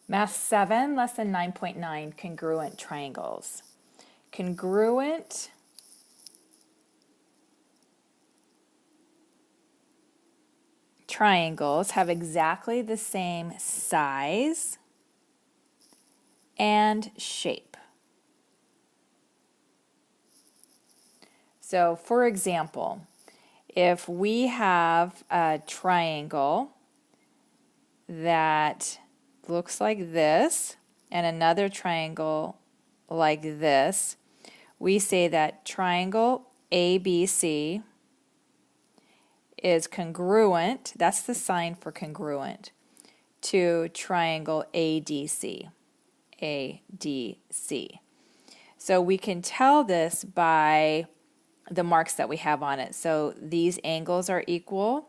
Math 7, lesson 9.9, congruent triangles. Congruent triangles have exactly the same size and shape. So, for example, if we have a triangle that looks like this and another triangle like this, we say that triangle ABC is congruent, that's the sign for congruent, to triangle ADC. ADC. So we can tell this by the marks that we have on it. So these angles are equal,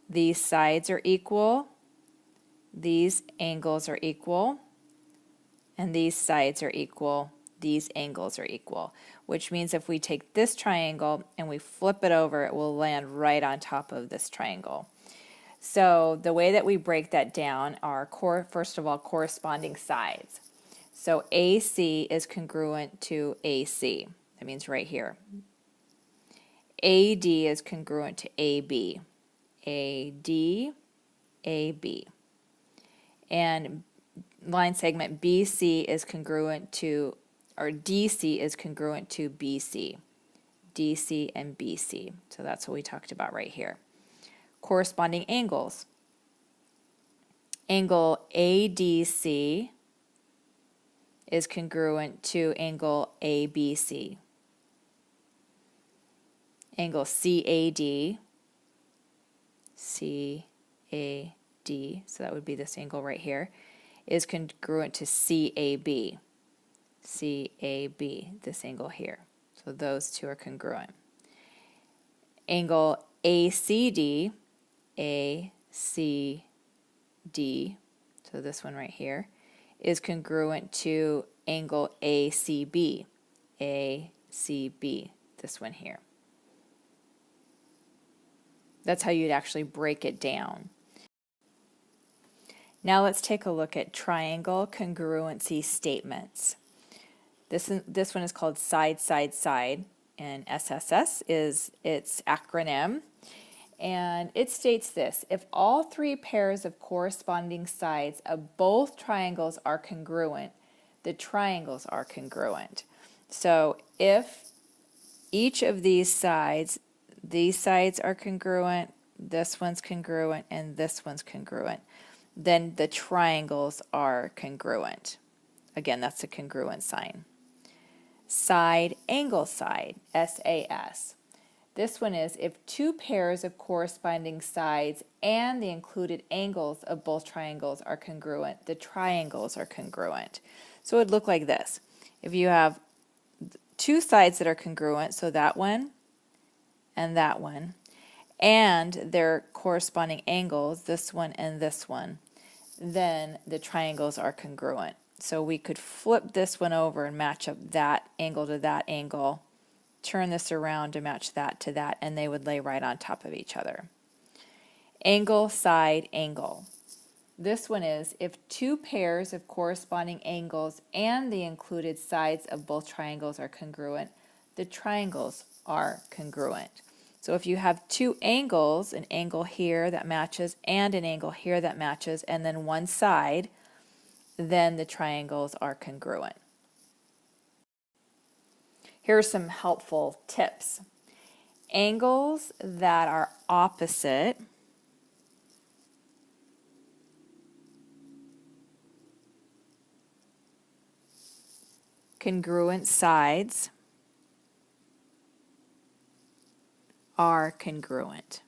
these sides are equal, these angles are equal, and these sides are equal, these angles are equal, which means if we take this triangle and we flip it over, it will land right on top of this triangle. So the way that we break that down are, first of all, corresponding sides. So AC is congruent to AC. That means right here. AD is congruent to AB. AD, AB. And line segment BC is congruent to, or DC is congruent to BC. DC and BC. So that's what we talked about right here. Corresponding angles. Angle ADC is congruent to angle ABC. Angle CAD, CAD, so that would be this angle right here, is congruent to CAB, CAB, this angle here. So those two are congruent. Angle ACD, ACD, so this one right here, is congruent to angle ACB, ACB, this one here. That's how you'd actually break it down. Now let's take a look at triangle congruency statements. This one is called side, side, side, and SSS is its acronym. And it states this: if all three pairs of corresponding sides of both triangles are congruent, the triangles are congruent. So if each of these sides are congruent, this one's congruent, and this one's congruent, then the triangles are congruent. Again, that's a congruent sign. Side, angle side, SAS. This one is if two pairs of corresponding sides and the included angles of both triangles are congruent, the triangles are congruent. So it would look like this. If you have two sides that are congruent, so that one and that one, and their corresponding angles, this one and this one, then the triangles are congruent. So we could flip this one over and match up that angle to that angle, turn this around to match that to that, and they would lay right on top of each other. Angle, side, angle. This one is if two pairs of corresponding angles and the included sides of both triangles are congruent, the triangles are congruent. So if you have two angles, an angle here that matches and an angle here that matches, and then one side, then the triangles are congruent. Here are some helpful tips. Angles that are opposite congruent sides are congruent.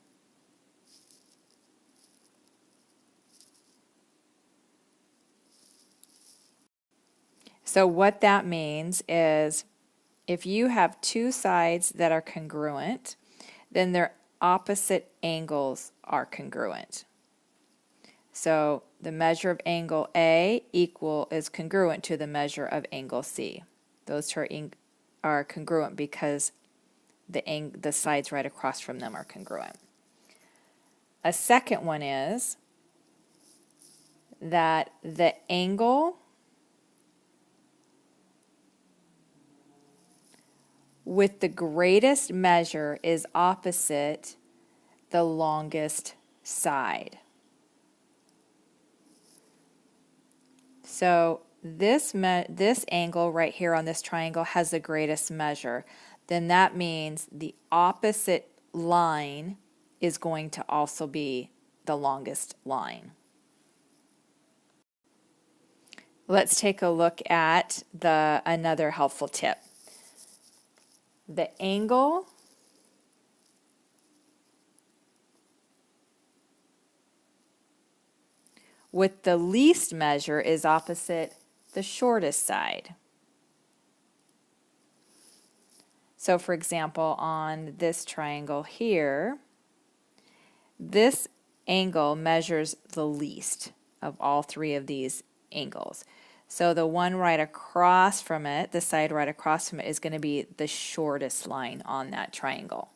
So what that means is if you have two sides that are congruent, then their opposite angles are congruent. So the measure of angle A is congruent to the measure of angle C. Those two are congruent because the sides right across from them are congruent. A second one is that the angle with the greatest measure is opposite the longest side. So this angle right here on this triangle has the greatest measure. Then that means the opposite line is going to also be the longest line. Let's take a look at another helpful tip. The angle with the least measure is opposite the shortest side. So for example, on this triangle here, this angle measures the least of all three of these angles. So the one right across from it, the side right across from it, is going to be the shortest line on that triangle.